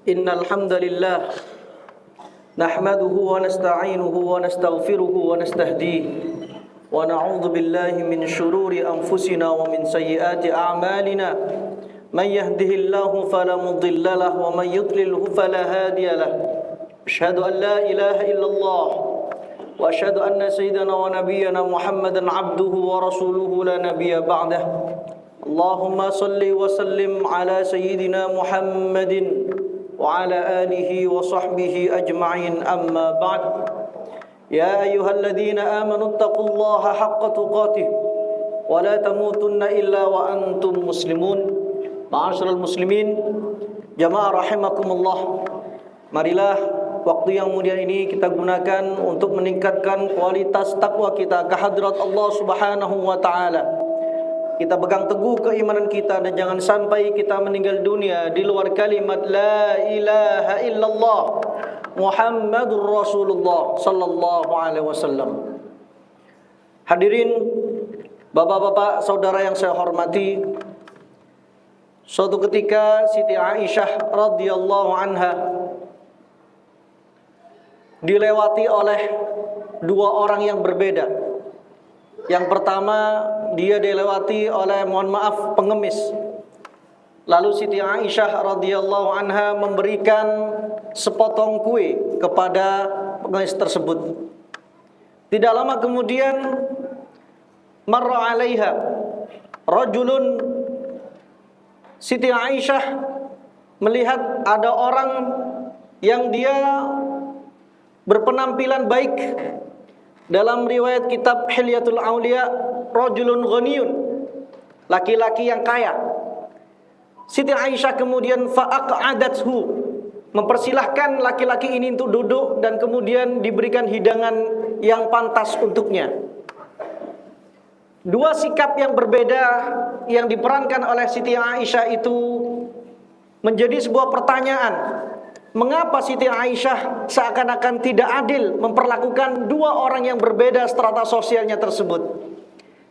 Innal hamdalillah nahmaduhu wa nasta'inuhu wa nastaghfiruhu wa nastahdihi wa na'udzu billahi min shururi anfusina wa min sayyiati a'malina man yahdihillahu fala mudilla lahu wa man yudlilhu fala hadiya lahu asyhadu an la ilaha illallah wa asyhadu anna sayyidana wa nabiyyana Muhammadan abduhu wa rasuluhu la nabiyya ba'dah. Allahumma salli wa sallim ala sayyidina Muhammadin wa ala alihi wa sahbihi ajma'in, amma ba'd. Ya ayyuhalladzina amanu taqullaha haqqa tuqatih wa la tamutunna illa wa antum muslimun. Ma'asyiral muslimin, jamaah rahimakumullah. Marilah waktu yang mulia ini kita gunakan untuk meningkatkan kualitas takwa kita ke hadrat Allah Subhanahu wa taala. Kita pegang teguh keimanan kita dan jangan sampai kita meninggal dunia di luar kalimat la ilaha illallah Muhammadur Rasulullah sallallahu alaihi wasallam. Hadirin bapak-bapak, saudara yang saya hormati, suatu ketika Siti Aisyah radhiyallahu anha dilewati oleh dua orang yang berbeda. Yang pertama, dia dilewati oleh, mohon maaf, pengemis. Lalu Siti Aisyah radhiyallahu anha memberikan sepotong kue kepada pengemis tersebut. Tidak lama kemudian, marra 'alaiha rajulun. Siti Aisyah melihat ada orang yang dia berpenampilan baik. Dalam riwayat kitab Hilyatul Auliya, rajulun ghaniyun, laki-laki yang kaya. Siti Aisyah kemudian fa'aq'adathu, mempersilahkan laki-laki ini untuk duduk dan kemudian diberikan hidangan yang pantas untuknya. Dua sikap yang berbeda yang diperankan oleh Siti Aisyah itu menjadi sebuah pertanyaan. Mengapa Siti Aisyah seakan-akan tidak adil memperlakukan dua orang yang berbeda strata sosialnya tersebut?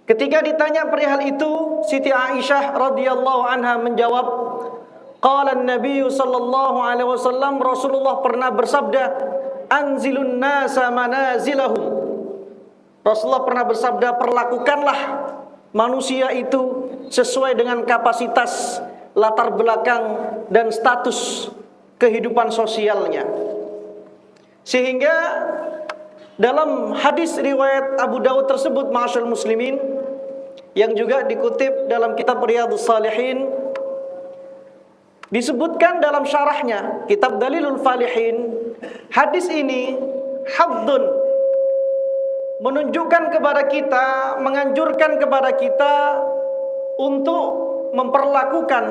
Ketika ditanya perihal itu, Siti Aisyah radhiyallahu anha menjawab, qala an-nabiy sallallahu alaihi wasallam, Rasulullah pernah bersabda, anzilun nasa manazilahum. Rasulullah pernah bersabda, perlakukanlah manusia itu sesuai dengan kapasitas, latar belakang dan status kehidupan sosialnya. Sehingga dalam hadis riwayat Abu Dawud tersebut, ma'asyiral muslimin, yang juga dikutip dalam kitab Riyadhus Shalihin, disebutkan dalam syarahnya kitab Dalilul Falihin, hadis ini haddun, menunjukkan kepada kita, menganjurkan kepada kita untuk memperlakukan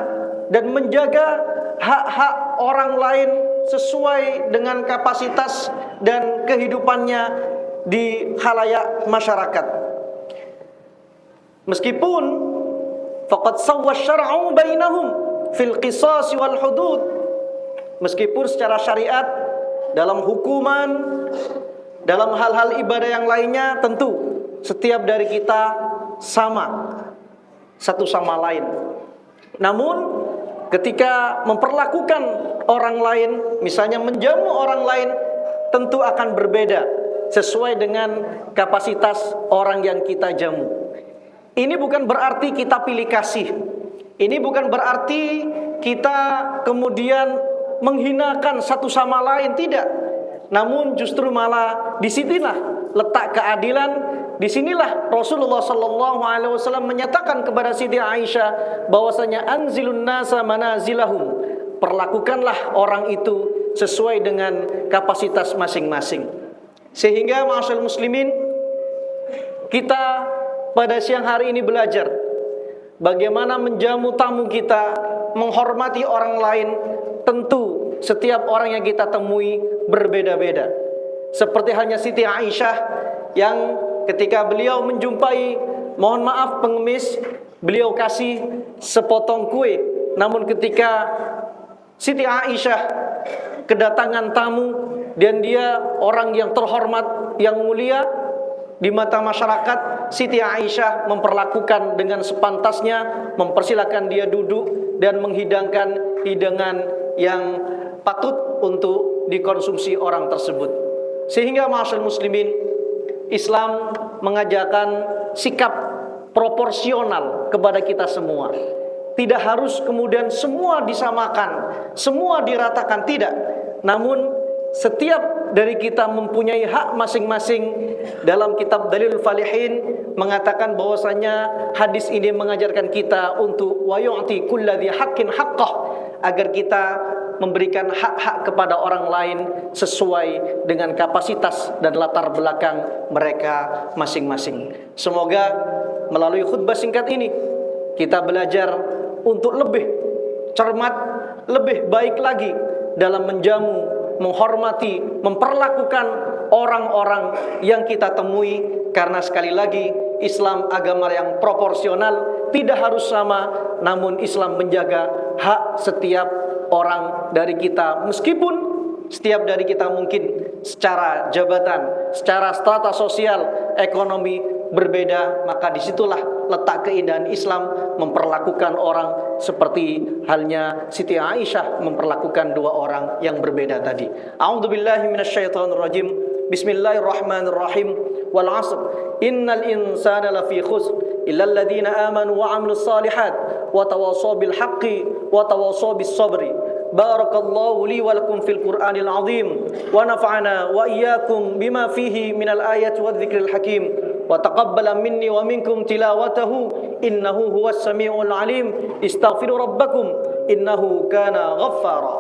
dan menjaga hak-hak orang lain sesuai dengan kapasitas dan kehidupannya di khalayak masyarakat. Meskipun faqad sawwa syar'u bainahum fil qisas wal hudud, meskipun secara syariat dalam hukuman, dalam hal-hal ibadah yang lainnya, tentu setiap dari kita sama satu sama lain. Namun ketika memperlakukan orang lain, misalnya menjamu orang lain, tentu akan berbeda sesuai dengan kapasitas orang yang kita jamu. Ini bukan berarti kita pilih kasih. Ini bukan berarti kita kemudian menghinakan satu sama lain, tidak. Namun justru malah disinilah letak keadilan. Disinilah Rasulullah sallallahu alaihi wasallam menyatakan kepada Siti Aisyah bahwasanya anzilun nasa manazilahum, perlakukanlah orang itu sesuai dengan kapasitas masing-masing. Sehingga ma'asyiral muslimin, kita pada siang hari ini belajar bagaimana menjamu tamu kita, menghormati orang lain. Tentu setiap orang yang kita temui berbeda-beda. Seperti halnya Siti Aisyah yang ketika beliau menjumpai, mohon maaf, pengemis, beliau kasih sepotong kue. Namun ketika Siti Aisyah kedatangan tamu dan dia orang yang terhormat, yang mulia di mata masyarakat, Siti Aisyah memperlakukan dengan sepantasnya, mempersilahkan dia duduk dan menghidangkan hidangan yang patut untuk dikonsumsi orang tersebut. Sehingga ma'asyiral muslimin, Islam mengajarkan sikap proporsional kepada kita semua. Tidak harus kemudian semua disamakan, semua diratakan, tidak. Namun setiap dari kita mempunyai hak masing-masing. Dalam kitab Dalilul Falihin mengatakan bahwasanya hadis ini mengajarkan kita untuk wa yu'ti kulladzi haqqin haqqah, agar kita memberikan hak-hak kepada orang lain sesuai dengan kapasitas dan latar belakang mereka masing-masing. Semoga melalui khutbah singkat ini kita belajar untuk lebih cermat, lebih baik lagi dalam menjamu, menghormati, memperlakukan orang-orang yang kita temui. Karena sekali lagi, Islam agama yang proporsional, tidak harus sama, namun Islam menjaga hak setiap orang dari kita. Meskipun setiap dari kita mungkin secara jabatan, secara strata sosial, ekonomi berbeda, maka disitulah letak keindahan Islam memperlakukan orang seperti halnya Siti Aisyah memperlakukan dua orang yang berbeda tadi. A'udzubillahi minasyaitonirrajim. Bismillahirrahmanirrahim. Wal 'ashr. Innal insana lafi khusr illa alladziina aamanu wa 'amilus shalihat wa tawashaw bil haqqi wa tawashaw bis sabri. Barakallahu li wa lakum fil Qur'anil 'azim wa nafa'ana wa iyyakum bima fihi minal ayati wadh-dhikril hakim. وتقبل مني ومنكم تلاوته إنه هو السميع العليم استغفروا ربكم إنه كان غفارا.